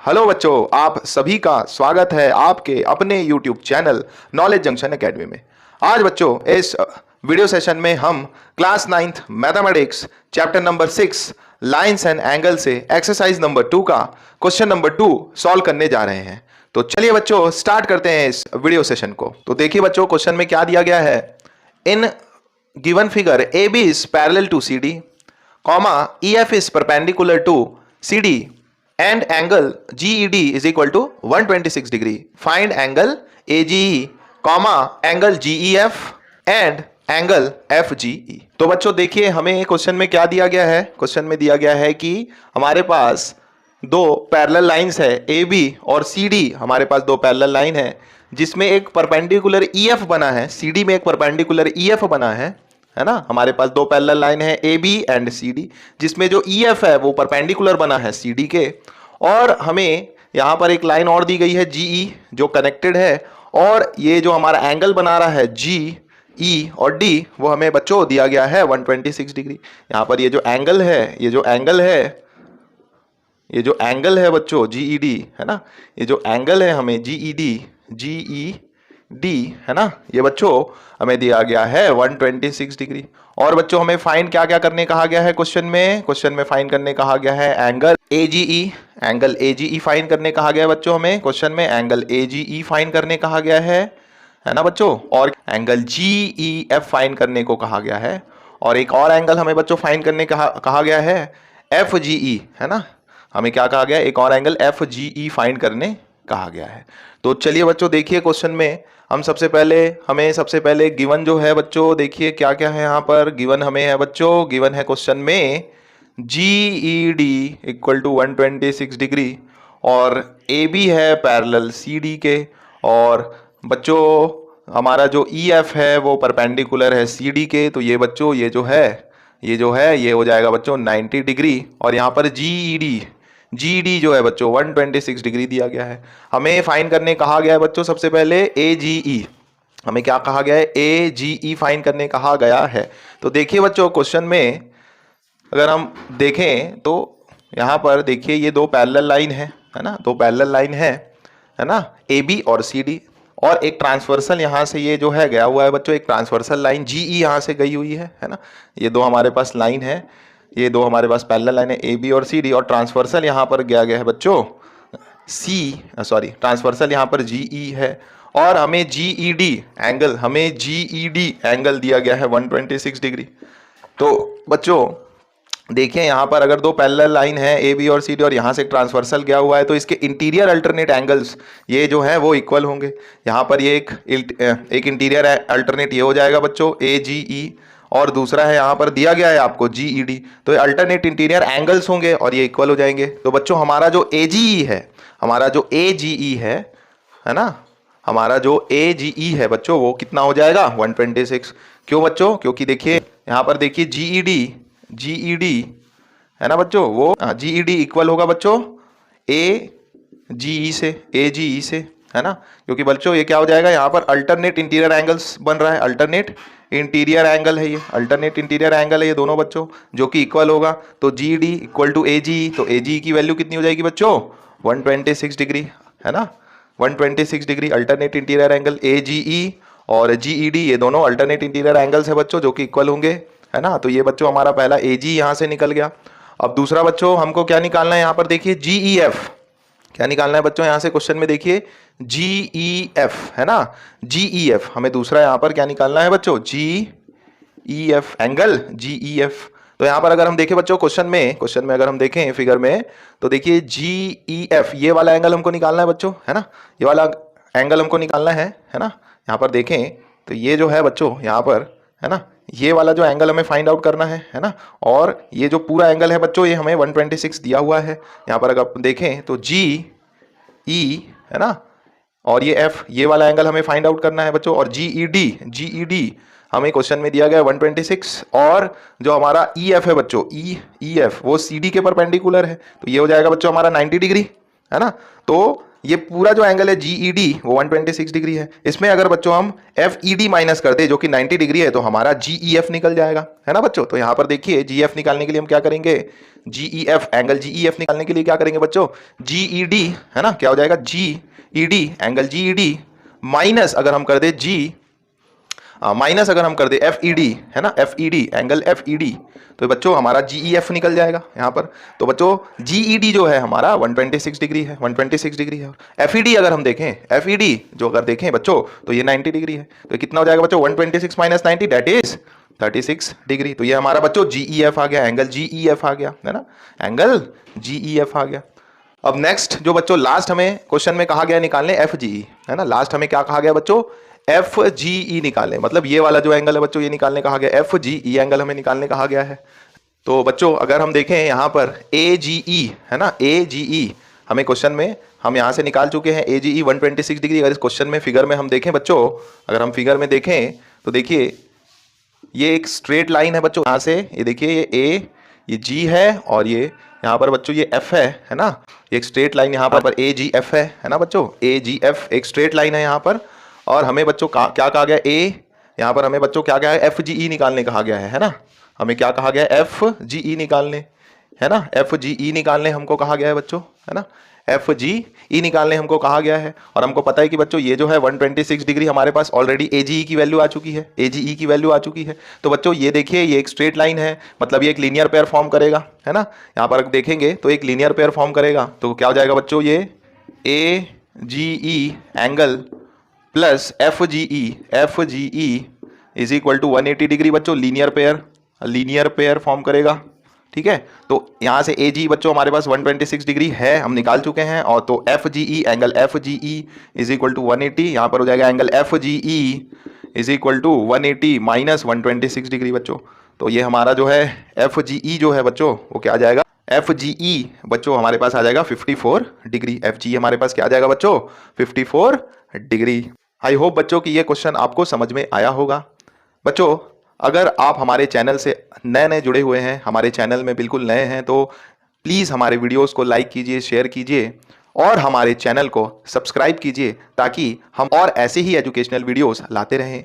Hello बच्चों, आप सभी का स्वागत है आपके अपने YouTube channel knowledge junction academy में। आज बच्चों इस वीडियो सेशन में हम class 9th mathematics chapter number 6 lines and angle से एक्सरसाइज नंबर 2 का क्वेश्चन नंबर 2 सॉल्व करने जा रहे हैं। तो चलिए बच्चों स्टार्ट करते हैं इस वीडियो सेशन को। तो देखिए बच्चों, क्वेश्चन में क्या दिया गया है। In given figure A B is parallel to C D, comma E F is perpendicular to C D and angle GED is equal to 126 degree. Find angle AGE, comma angle GEF and angle FGE. तो बच्चों देखिए हमें question में क्या दिया गया है। Question में दिया गया है कि हमारे पास दो पैरेलल लाइंस है AB और CD। हमारे पास दो पैरेलल लाइन है जिसमें एक परपेंडिकुलर EF बना है, CD में एक परपेंडिकुलर EF बना है ना। हमारे पास दो पैरेलल लाइन है A B and C D, जिसमें जो ई एफ है वो परपेंडिकुलर बना है सी डी के, और हमें यहाँ पर एक लाइन और दी गई है जी ई जो कनेक्टेड है, और ये जो हमारा एंगल बना रहा है जी ई और डी वो हमें बच्चों दिया गया है 126 डिग्री। यहाँ पर ये जो एंगल है, ये जो एंगल है बच्चों जी ई डी है ना, ये जो एंगल है हमें जी ई डी है ना, ये बच्चों हमें दिया गया है 126 डिग्री। और बच्चों हमें फाइंड क्या क्या करने कहा गया है क्वेश्चन में फाइंड करने कहा गया है एंगल एजीई फाइंड करने कहा गया है बच्चों। हमें क्वेश्चन में एंगल एजीई फाइंड करने कहा गया है ना बच्चों, और एंगल जीईएफ फाइंड करने को कहा गया है, और एक और एंगल हमें बच्चों फाइंड करने कहा गया है एफजीई है ना। हमें क्या कहा गया, एक और एंगल एफजीई फाइंड करने कहा गया है। तो चलिए बच्चों देखिए क्वेश्चन में हमें सबसे पहले गिवन जो है बच्चों, देखिए क्या क्या है यहाँ पर गिवन हमें है बच्चों। गिवन है क्वेश्चन में GED इक्वल टू 126 डिग्री और AB है पैरेलल CD के, और बच्चों हमारा जो EF है वो परपेंडिकुलर है CD के। तो ये बच्चों ये हो जाएगा बच्चों 90 डिग्री, और यहाँ पर GED जो है बच्चों 126 डिग्री दिया गया है। हमें फाइंड करने कहा गया है बच्चों सबसे पहले AGE। हमें क्या कहा गया है, AGE फाइंड करने कहा गया है। तो देखिए बच्चों क्वेश्चन में अगर हम देखें तो यहाँ पर देखिए ये दो पैरेलल लाइन है ना, दो पैरेलल लाइन है ना AB और CD, और एक ट्रांसवर्सल यहाँ से ये जो है गया हुआ है बच्चों, एक ट्रांसवर्सल लाइन GE यहाँ से गई हुई है ना। ये दो हमारे पास लाइन है, ये दो हमारे पास पैरेलल लाइन है ए बी और सी डी, और ट्रांसवर्सल यहाँ पर गया है बच्चों ट्रांसवर्सल यहाँ पर जी ई है, और हमें जी ई डी एंगल दिया गया है 126 डिग्री। तो बच्चों देखिए यहाँ पर अगर दो पैरेलल लाइन है ए बी और सी डी और यहाँ से ट्रांसवर्सल गया हुआ है तो इसके इंटीरियर अल्टरनेट एंगल्स ये जो है वो इक्वल होंगे। यहाँ पर ये एक इंटीरियर अल्टरनेट ये हो जाएगा बच्चों ए जी ई, और दूसरा है यहाँ पर दिया गया है आपको GED, तो ये अल्टरनेट इंटीरियर एंगल्स होंगे और ये इक्वल हो जाएंगे। तो बच्चों हमारा जो AGE है ना, हमारा जो AGE है बच्चों वो कितना हो जाएगा 126। क्यों बच्चों, क्योंकि देखिए यहाँ पर देखिए GED है ना बच्चों, वो GED इक्वल होगा बच्चों AGE से है ना, क्योंकि बच्चों ये क्या हो जाएगा, यहाँ पर अल्टरनेट इंटीरियर एंगल्स बन रहा है, अल्टरनेट इंटीरियर एंगल है ये दोनों बच्चों, जो कि इक्वल होगा। तो GED इक्वल टू AGE, तो AGE की वैल्यू कितनी हो जाएगी बच्चों 126 डिग्री है ना, 126 degree alternate interior angle AGE और GED ये दोनों अल्टरनेट इंटीरियर एंगल्स है बच्चों जो कि इक्वल होंगे है ना। तो ये बच्चों हमारा पहला AGE यहाँ से निकल गया। अब दूसरा बच्चों हमको क्या निकालना है, यहाँ पर देखिए GEF क्या निकालना है बच्चों, यहाँ से क्वेश्चन में देखिए GEF है ना, GEF हमें दूसरा यहाँ पर क्या निकालना है बच्चों GEF एंगल GEF। तो यहाँ पर अगर हम देखें बच्चों क्वेश्चन में अगर हम देखें फिगर में तो देखिए GEF ये वाला एंगल हमको निकालना है बच्चों है ना, ये वाला एंगल हमको निकालना है ना। यहाँ पर देखें तो ये जो है बच्चों यहाँ पर है ना, ये वाला जो एंगल हमें फाइंड आउट करना है ना, और ये जो पूरा एंगल है बच्चों ये हमें 126 दिया हुआ है। यहाँ पर अगर आप देखें तो GE है ना, और ये F ये वाला एंगल हमें फाइंड आउट करना है बच्चों, और GED हमें क्वेश्चन में दिया गया 126, और जो हमारा EF है बच्चों EF वो CD के परपेंडिकुलर है, तो ये हो जाएगा बच्चों हमारा 90 डिग्री है ना। तो ये पूरा जो एंगल है GED वो 126 डिग्री है। इसमें अगर बच्चों हम FED माइनस कर दे जो कि 90 डिग्री है तो हमारा GEF निकल जाएगा, है ना बच्चों। तो यहाँ पर देखिए GF निकालने के लिए हम क्या करेंगे, GEF एंगल GEF निकालने के लिए क्या करेंगे बच्चों, GED, है ना, क्या हो जाएगा GED एंगल GED माइनस अगर हम कर दे माइनस अगर हम कर दे FED, है ना, FED एंगल FED, तो बच्चों हमारा GEF निकल जाएगा यहाँ पर। तो बच्चों GED जो है हमारा 126 डिग्री है, 126 डिग्री है। FED अगर हम देखें, FED जो अगर देखें बच्चों तो ये 90 डिग्री है। तो ये कितना हो जाएगा बच्चों, 126 माइनस 90 दैट इज 36 डिग्री। तो ये हमारा बच्चों GEF आ गया, एंगल GEF आ गया, है ना, एंगल GEF आ गया। अब नेक्स्ट जो बच्चों लास्ट हमें क्वेश्चन में कहा गया निकालने FGE, है ना, लास्ट हमें क्या कहा गया बच्चों, FGE निकालें, मतलब ये वाला जो एंगल है बच्चों ये निकालने कहा गया, FGE एंगल हमें निकालने कहा गया है। तो बच्चों अगर हम देखें यहाँ पर AGE, है ना, AGE हमें क्वेश्चन में हम यहाँ से निकाल चुके हैं AGE 126 डिग्री। अगर इस क्वेश्चन में फिगर में हम देखें बच्चों, अगर हम फिगर में देखें तो देखिए ये एक स्ट्रेट लाइन है बच्चों, यहाँ से ये देखिए ये A, ये G है और ये यहाँ पर बच्चों ये F है ना, एक स्ट्रेट लाइन यहाँ पर AGF है ना बच्चों, AGF एक स्ट्रेट लाइन है यहाँ पर। और हमें बच्चों क्या कहा गया, यहाँ पर हमें बच्चों क्या कहा है, FGE निकालने कहा गया है ना, हमें क्या कहा गया है, FGE निकालने, है ना, FGE निकालने हमको कहा गया है बच्चों, है ना, FGE निकालने हमको कहा गया है। और हमको पता है कि बच्चों ये जो है 126 डिग्री हमारे पास ऑलरेडी AGE की वैल्यू आ चुकी है, AGE की वैल्यू आ चुकी है। तो बच्चों ये देखिए ये एक स्ट्रेट लाइन है, मतलब ये एक लीनियर पेयर फॉर्म करेगा, है ना, यहाँ पर देखेंगे तो एक लीनियर पेयर फॉर्म करेगा। तो क्या हो जाएगा बच्चों, ये AGE angle plus FGE is equal to 180 degree बच्चों, लीनियर पेयर फॉर्म करेगा, ठीक है। तो यहाँ से AGE बच्चों हमारे पास 126 डिग्री है, हम निकाल चुके हैं। और तो FGE angle FGE is equal to 180, यहाँ पर हो जाएगा angle FGE is equal to 180 minus 126 degree बच्चों। तो ये हमारा जो है FGE जो है बच्चों वो क्या आ जाएगा, FGE बच्चों हमारे पास आ जाएगा 54 डिग्री। FGE हमारे पास क्या आ जाएगा बच्चों, 54 डिग्री। आई होप बच्चों कि ये क्वेश्चन आपको समझ में आया होगा। बच्चों अगर आप हमारे चैनल से नए जुड़े हुए हैं, हमारे चैनल में बिल्कुल नए हैं, तो प्लीज़ हमारे वीडियोस को लाइक कीजिए, शेयर कीजिए और हमारे चैनल को सब्सक्राइब कीजिए ताकि हम और ऐसे ही एजुकेशनल वीडियोस लाते रहें।